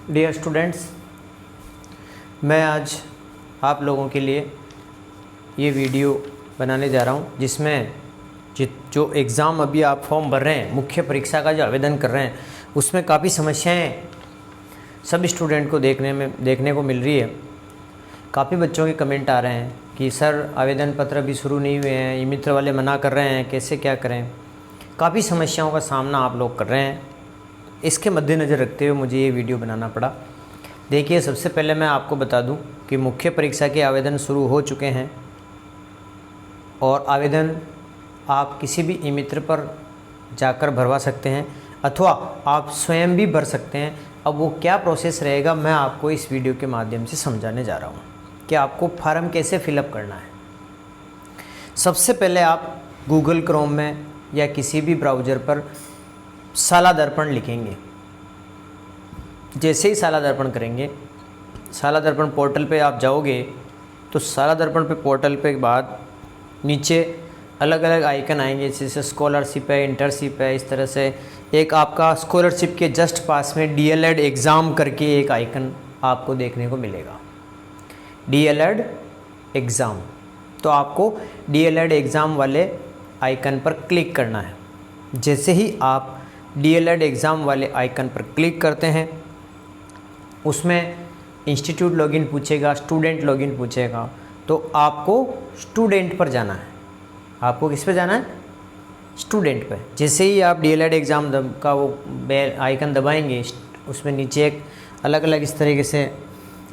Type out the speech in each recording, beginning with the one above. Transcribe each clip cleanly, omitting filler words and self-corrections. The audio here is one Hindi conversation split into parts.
डियर स्टूडेंट्स, मैं आज आप लोगों के लिए ये वीडियो बनाने जा रहा हूँ जिसमें जो एग्ज़ाम अभी आप फॉर्म भर रहे हैं, मुख्य परीक्षा का जो आवेदन कर रहे हैं, उसमें काफ़ी समस्याएं सभी स्टूडेंट को देखने को मिल रही है। काफ़ी बच्चों के कमेंट आ रहे हैं कि सर आवेदन पत्र अभी शुरू नहीं हुए हैं, ये मित्र वाले मना कर रहे हैं, कैसे क्या करें। काफ़ी समस्याओं का सामना आप लोग कर रहे हैं। इसके मद्देनज़र रखते हुए मुझे ये वीडियो बनाना पड़ा। देखिए, सबसे पहले मैं आपको बता दूं कि मुख्य परीक्षा के आवेदन शुरू हो चुके हैं और आवेदन आप किसी भी ई मित्र पर जाकर भरवा सकते हैं अथवा आप स्वयं भी भर सकते हैं। अब वो क्या प्रोसेस रहेगा मैं आपको इस वीडियो के माध्यम से समझाने जा रहा हूँ कि आपको फार्म कैसे फिलअप करना है। सबसे पहले आप गूगल क्रोम में या किसी भी ब्राउज़र पर साला दर्पण लिखेंगे। जैसे ही साला दर्पण करेंगे, साला दर्पण पोर्टल पे आप जाओगे तो साला दर्पण पे पोर्टल पे बाद नीचे अलग अलग आइकन आएंगे, जैसे स्कॉलरशिप है, इंटर्नशिप है। इस तरह से एक आपका स्कॉलरशिप के जस्ट पास में डीएलएड एग्ज़ाम करके एक आइकन आपको देखने को मिलेगा, डीएलएड एग्ज़ाम। तो आपको डीएलएड एग्ज़ाम वाले आइकन पर क्लिक करना है। जैसे ही आप डीएलएड एग्ज़ाम वाले आइकन पर क्लिक करते हैं, उसमें इंस्टीट्यूट लॉगिन पूछेगा, स्टूडेंट लॉगिन पूछेगा, तो आपको स्टूडेंट पर जाना है। आपको किस पे जाना है? स्टूडेंट पे। जैसे ही आप डीएलएड एग्ज़ाम का वो बेल आइकन दबाएंगे, उसमें नीचे एक अलग अलग इस तरीके से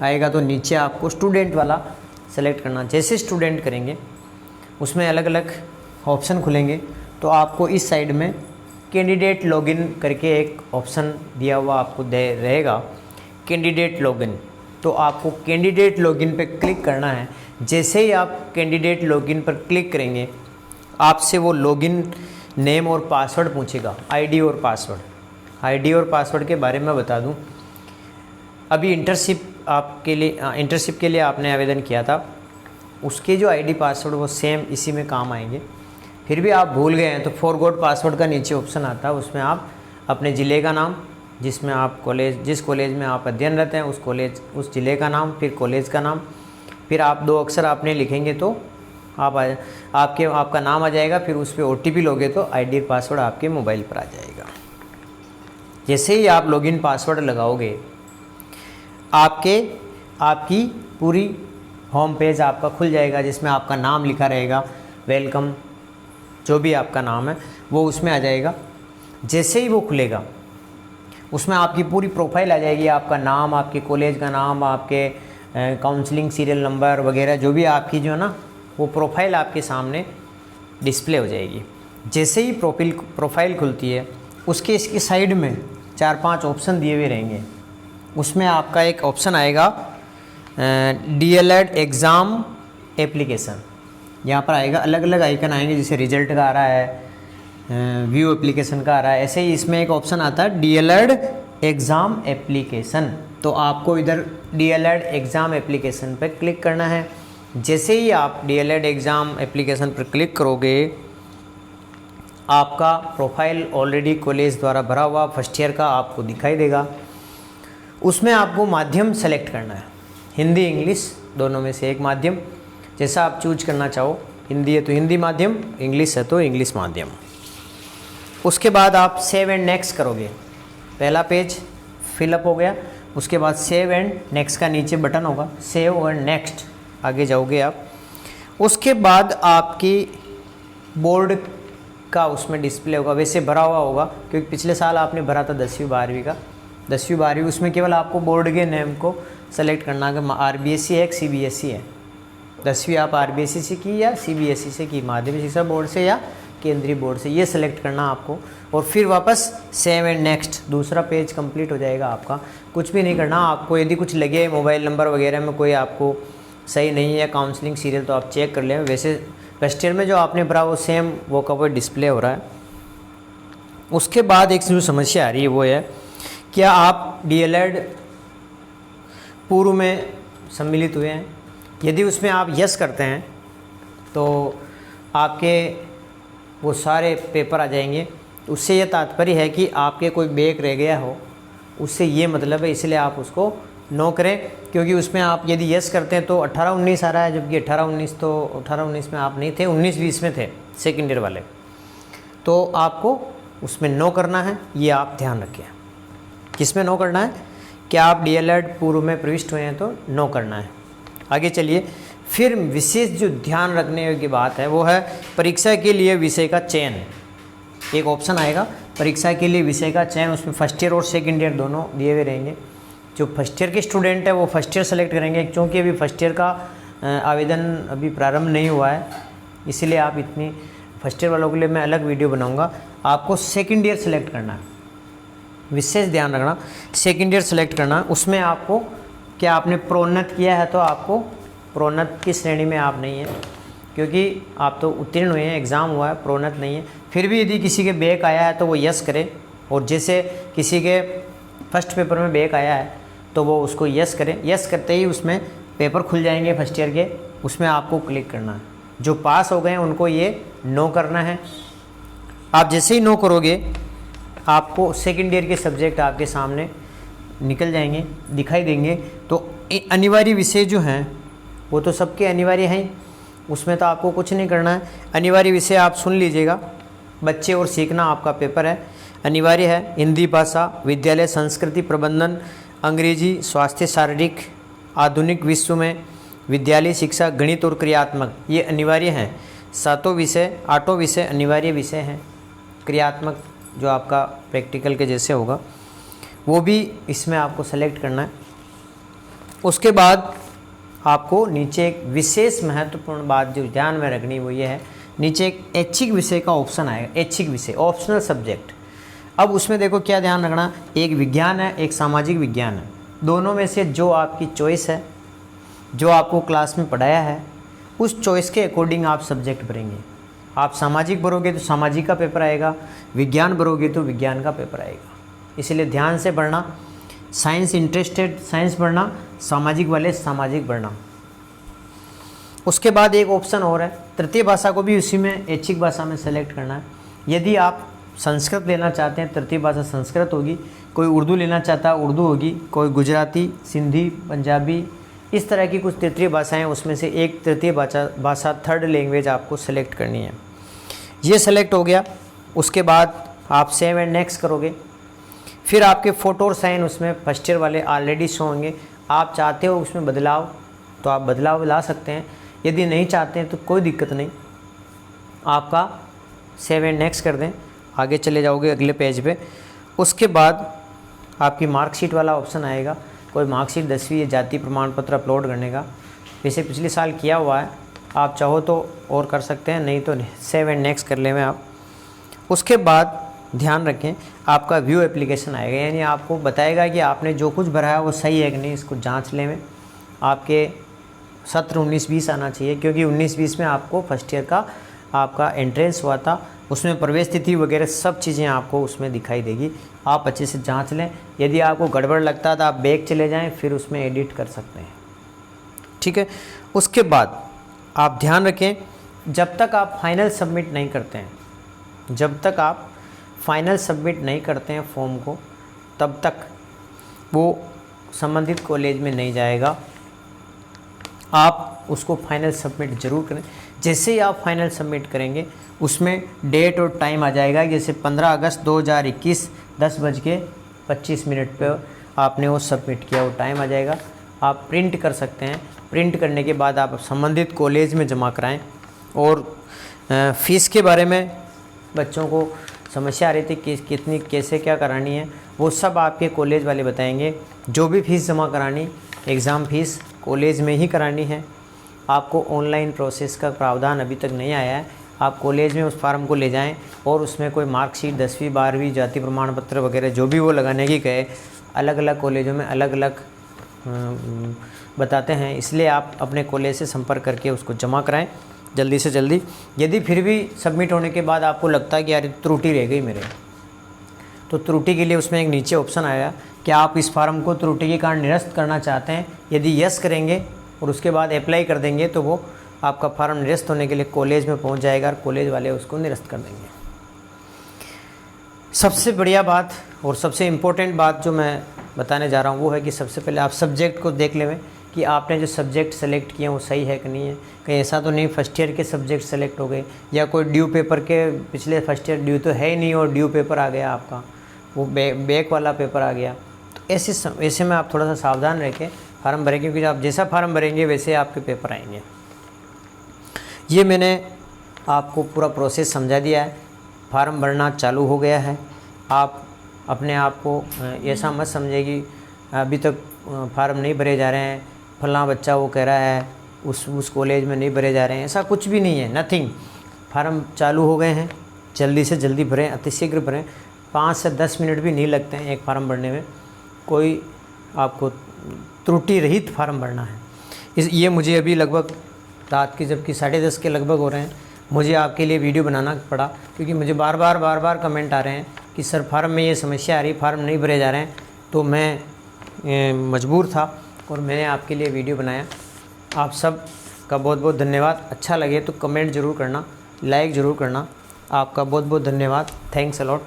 आएगा, तो नीचे आपको स्टूडेंट वाला सेलेक्ट करना। जैसे स्टूडेंट करेंगे उसमें अलग अलग ऑप्शन खुलेंगे, तो आपको इस साइड में कैंडिडेट लॉगिन करके एक ऑप्शन दिया हुआ आपको रहेगा, कैंडिडेट लॉगिन। तो आपको कैंडिडेट लॉगिन पे क्लिक करना है। जैसे ही आप कैंडिडेट लॉगिन पर क्लिक करेंगे, आपसे वो लॉगिन नेम और पासवर्ड पूछेगा, आईडी और पासवर्ड। आईडी और पासवर्ड के बारे में बता दूं, अभी इंटर्नशिप के लिए आपने आवेदन किया था, उसके जो आईडी पासवर्ड वो सेम इसी में काम आएंगे। फिर भी आप भूल गए हैं तो फॉरगॉट पासवर्ड का नीचे ऑप्शन आता है, उसमें आप अपने ज़िले का नाम, जिसमें आप जिस कॉलेज में आप अध्ययनरत हैं उस ज़िले का नाम, फिर कॉलेज का नाम, फिर आप 2 अक्षर आपने लिखेंगे तो आपका नाम आ जाएगा। फिर उस पर ओटीपी लोगे तो आईडी पासवर्ड आपके मोबाइल पर आ जाएगा। जैसे ही आप लॉगिन पासवर्ड लगाओगे, आपकी पूरी होम पेज आपका खुल जाएगा, जिसमें आपका नाम लिखा रहेगा, वेलकम, जो भी आपका नाम है वो उसमें आ जाएगा। जैसे ही वो खुलेगा, उसमें आपकी पूरी प्रोफाइल आ जाएगी, आपका नाम, आपके कॉलेज का नाम, आपके काउंसलिंग सीरियल नंबर वगैरह, जो भी आपकी जो है ना वो प्रोफाइल आपके सामने डिस्प्ले हो जाएगी। जैसे ही प्रोफाइल खुलती है, उसके इसकी साइड में 4-5 ऑप्शन दिए हुए रहेंगे। उसमें आपका एक ऑप्शन आएगा डीएलएड एग्ज़ाम एप्लीकेशन। यहाँ पर आएगा, अलग अलग आइकन आएंगे, जैसे रिजल्ट का आ रहा है, व्यू एप्लीकेशन का आ रहा है। ऐसे ही इसमें एक ऑप्शन आता है डीएलएड एग्ज़ाम एप्लीकेशन। तो आपको इधर डीएलएड एग्ज़ाम एप्लीकेशन पर क्लिक करना है। जैसे ही आप डीएलएड एग्ज़ाम एप्लीकेशन पर क्लिक करोगे, आपका प्रोफाइल ऑलरेडी कॉलेज द्वारा भरा हुआ फर्स्ट ईयर का आपको दिखाई देगा। उसमें आपको माध्यम सेलेक्ट करना है, हिंदी इंग्लिश दोनों में से एक माध्यम, जैसा आप चूज करना चाहो। हिंदी है तो हिंदी माध्यम, इंग्लिश है तो इंग्लिश माध्यम। उसके बाद आप सेव एंड नेक्स्ट करोगे। पहला पेज फिलअप हो गया। उसके बाद सेव एंड नेक्स्ट का नीचे बटन होगा, सेव एंड नेक्स्ट, आगे जाओगे आप। उसके बाद आपकी बोर्ड का उसमें डिस्प्ले होगा, वैसे भरा हुआ होगा क्योंकि पिछले साल आपने भरा था 10वीं 12वीं का, 10वीं 12वीं। उसमें केवल आपको बोर्ड के नेम को सेलेक्ट करना है, आरबीएसई है कि सीबीएसई है। 10वीं आप आरबीएसई से की या सीबीएसई से की, माध्यमिक शिक्षा बोर्ड से या केंद्रीय बोर्ड से, ये सेलेक्ट करना आपको। और फिर वापस सेव एंड नेक्स्ट, दूसरा पेज कंप्लीट हो जाएगा आपका। कुछ भी नहीं करना आपको। यदि कुछ लगे मोबाइल नंबर वगैरह में कोई आपको सही नहीं है, काउंसलिंग सीरियल, तो आप चेक कर लें। वैसे फर्स्ट ईयर में जो आपने भरा वो सेम वो का वो डिस्प्ले हो रहा है। उसके बाद एक जो समस्या आ रही है वो है, क्या आप डीएलएड पूर्व में सम्मिलित हुए हैं? यदि उसमें आप यस करते हैं तो आपके वो सारे पेपर आ जाएंगे। उससे यह तात्पर्य है कि आपके कोई बैक रह गया हो उससे ये मतलब है, इसलिए आप उसको नो करें, क्योंकि उसमें आप यदि यस करते हैं तो 18-19 आ रहा है, जबकि 18-19 में आप नहीं थे, 19-20 में थे सेकेंड ईयर वाले, तो आपको उसमें नो करना है, ये आप ध्यान रखिए। किस में नो करना है? क्या आप DLED पूर्व में प्रविष्ट हुए हैं तो नो करना है। आगे चलिए, फिर विशेष जो ध्यान रखने योग्य बात है वो है परीक्षा के लिए विषय का चयन। एक ऑप्शन आएगा परीक्षा के लिए विषय का चयन, उसमें फर्स्ट ईयर और सेकेंड ईयर दोनों दिए हुए रहेंगे। जो फर्स्ट ईयर के स्टूडेंट है वो फर्स्ट ईयर सेलेक्ट करेंगे, क्योंकि अभी फर्स्ट ईयर का आवेदन अभी प्रारंभ नहीं हुआ है, इसलिए आप इतनी फर्स्ट ईयर वालों के लिए मैं अलग वीडियो बनाऊंगा। आपको सेकेंड ईयर सेलेक्ट करना है, विशेष ध्यान रखना, सेकेंड ईयर सेलेक्ट करना। उसमें आपको क्या आपने प्रोन्नत किया है तो आपको प्रोन्नत की श्रेणी में आप नहीं हैं, क्योंकि आप तो उत्तीर्ण हुए हैं, एग्ज़ाम हुआ है, प्रोन्नत नहीं है। फिर भी यदि किसी के बैक आया है तो वो यस करे, और जैसे किसी के फर्स्ट पेपर में बैक आया है तो वो उसको यस करें। यस करते ही उसमें पेपर खुल जाएंगे फर्स्ट ईयर के, उसमें आपको क्लिक करना है। जो पास हो गए हैं उनको ये नो करना है। आप जैसे ही नो करोगे आपको सेकेंड ईयर के सब्जेक्ट आपके सामने निकल जाएंगे, दिखाई देंगे। तो अनिवार्य विषय जो हैं वो तो सबके अनिवार्य हैं, उसमें तो आपको कुछ नहीं करना है। अनिवार्य विषय आप सुन लीजिएगा, बच्चे और सीखना आपका पेपर है, अनिवार्य है। हिंदी भाषा, विद्यालय संस्कृति प्रबंधन, अंग्रेजी, स्वास्थ्य शारीरिक, आधुनिक विश्व में विद्यालय शिक्षा, गणित और क्रियात्मक, ये अनिवार्य हैं। 7 विषय, 8 विषय अनिवार्य विषय हैं। क्रियात्मक जो आपका प्रैक्टिकल के जैसे होगा वो भी इसमें आपको सेलेक्ट करना है। उसके बाद आपको नीचे एक विशेष महत्वपूर्ण बात जो ध्यान में रखनी वो ये है, नीचे एक ऐच्छिक विषय का ऑप्शन आएगा, ऐच्छिक विषय, ऑप्शनल सब्जेक्ट। अब उसमें देखो क्या ध्यान रखना, एक विज्ञान है, एक सामाजिक विज्ञान है। दोनों में से जो आपकी चॉइस है, जो आपको क्लास में पढ़ाया है, उस चॉइस के अकॉर्डिंग आप सब्जेक्ट भरेंगे। आप सामाजिक भरोगे तो सामाजिक का पेपर आएगा, विज्ञान भरोगे तो विज्ञान का पेपर आएगा। इसलिए ध्यान से पढ़ना, साइंस इंटरेस्टेड साइंस पढ़ना, सामाजिक वाले सामाजिक पढ़ना। उसके बाद एक ऑप्शन और है, तृतीय भाषा को भी उसी में ऐच्छिक भाषा में सेलेक्ट करना है। यदि आप संस्कृत लेना चाहते हैं, तृतीय भाषा संस्कृत होगी। कोई उर्दू लेना चाहता है, उर्दू होगी। कोई गुजराती, सिंधी, पंजाबी, इस तरह की कुछ तृतीय भाषाएं, उसमें से एक तृतीय भाषा थर्ड लैंग्वेज आपको सेलेक्ट करनी है। ये सेलेक्ट हो गया, उसके बाद आप सेव एंड नेक्स्ट करोगे। फिर आपके फ़ोटो और साइन उसमें फर्स्ट ईयर वाले ऑलरेडी शो होंगे। आप चाहते हो उसमें बदलाव तो आप बदलाव ला सकते हैं, यदि नहीं चाहते हैं तो कोई दिक्कत नहीं, आपका सेव एंड नेक्स्ट कर दें, आगे चले जाओगे अगले पेज पे। उसके बाद आपकी मार्कशीट वाला ऑप्शन आएगा, कोई मार्कशीट 10वीं या जाति प्रमाण पत्र अपलोड करने का। वैसे पिछले साल किया हुआ है, आप चाहो तो और कर सकते हैं, नहीं तो सेव एंड नेक्स्ट कर लें आप। उसके बाद ध्यान रखें, आपका व्यू एप्लीकेशन आएगा, यानी आपको बताएगा कि आपने जो कुछ भरा है वो सही है कि नहीं, इसको जांच लें में। आपके सत्र 19-20 आना चाहिए, क्योंकि 19-20 में आपको फर्स्ट ईयर का आपका एंट्रेंस हुआ था, उसमें प्रवेश तिथि वगैरह सब चीज़ें आपको उसमें दिखाई देगी। आप अच्छे से जांच लें, यदि आपको गड़बड़ लगता है तो आप बैक चले जाएं, फिर उसमें एडिट कर सकते हैं, ठीक है। उसके बाद आप ध्यान रखें, जब तक आप फाइनल सबमिट नहीं करते हैं, जब तक आप फाइनल सबमिट नहीं करते हैं फॉर्म को, तब तक वो संबंधित कॉलेज में नहीं जाएगा। आप उसको फाइनल सबमिट ज़रूर करें। जैसे ही आप फाइनल सबमिट करेंगे उसमें डेट और टाइम आ जाएगा, जैसे 15 अगस्त 2021 10:25 पर आपने वो सबमिट किया, वो टाइम आ जाएगा। आप प्रिंट कर सकते हैं, प्रिंट करने के बाद आप संबंधित कॉलेज में जमा कराएं। और फ़ीस के बारे में बच्चों को समस्या आ रही थी कि कितनी कैसे क्या करानी है, वो सब आपके कॉलेज वाले बताएंगे। जो भी फ़ीस जमा करानी, एग्ज़ाम फ़ीस कॉलेज में ही करानी है। आपको ऑनलाइन प्रोसेस का प्रावधान अभी तक नहीं आया है। आप कॉलेज में उस फार्म को ले जाएं और उसमें कोई मार्कशीट 10वीं 12वीं जाति प्रमाण पत्र वगैरह जो भी वो लगाने की कहे, अलग अलग कॉलेजों में अलग अलग बताते हैं, इसलिए आप अपने कॉलेज से संपर्क करके उसको जमा कराएं जल्दी से जल्दी। यदि फिर भी सबमिट होने के बाद आपको लगता है कि यार त्रुटि रह गई मेरे, तो त्रुटि के लिए उसमें एक नीचे ऑप्शन आया कि आप इस फार्म को त्रुटि के कारण निरस्त करना चाहते हैं। यदि यस करेंगे और उसके बाद अप्लाई कर देंगे तो वो आपका फार्म निरस्त होने के लिए कॉलेज में पहुंच जाएगा और कॉलेज वाले उसको निरस्त कर देंगे। सबसे बढ़िया बात और सबसे इम्पोर्टेंट बात जो मैं बताने जा रहा हूँ वो है कि सबसे पहले आप सब्जेक्ट को देख लें कि आपने जो सब्जेक्ट सेलेक्ट किए हैं वो सही है कि नहीं है। कहीं ऐसा तो नहीं फर्स्ट ईयर के सब्जेक्ट सेलेक्ट हो गए या कोई ड्यू पेपर के पिछले फर्स्ट ईयर ड्यू तो है ही नहीं और ड्यू पेपर आ गया आपका, वो बैक वाला पेपर आ गया। तो ऐसे में आप थोड़ा सा सावधान रह के फार्म भरें, क्योंकि आप जैसा फार्म भरेंगे वैसे आपके पेपर आएंगे। ये मैंने आपको पूरा प्रोसेस समझा दिया है। फार्म भरना चालू हो गया है। आप अपने आप को ऐसा मत समझिए कि अभी तक फार्म नहीं भरे जा रहे हैं, फलां बच्चा वो कह रहा है उस कॉलेज में नहीं भरे जा रहे हैं, ऐसा कुछ भी नहीं है, नथिंग। फार्म चालू हो गए हैं, जल्दी से जल्दी भरें, अतिशीघ्र भरें। 5 से 10 मिनट भी नहीं लगते हैं एक फार्म भरने में। कोई आपको त्रुटि रहित फार्म भरना है। ये मुझे अभी लगभग रात की जबकि 10:30 के लगभग हो रहे हैं, मुझे आपके लिए वीडियो बनाना पड़ा, क्योंकि मुझे बार बार कमेंट आ रहे हैं कि सर फार्म में ये समस्या आ रही, फार्म नहीं भरे जा रहे हैं। तो मैं मजबूर था और मैंने आपके लिए वीडियो बनाया। आप सब का बहुत बहुत धन्यवाद। अच्छा लगे तो कमेंट ज़रूर करना, लाइक ज़रूर करना। आपका बहुत बहुत धन्यवाद। Thanks a lot.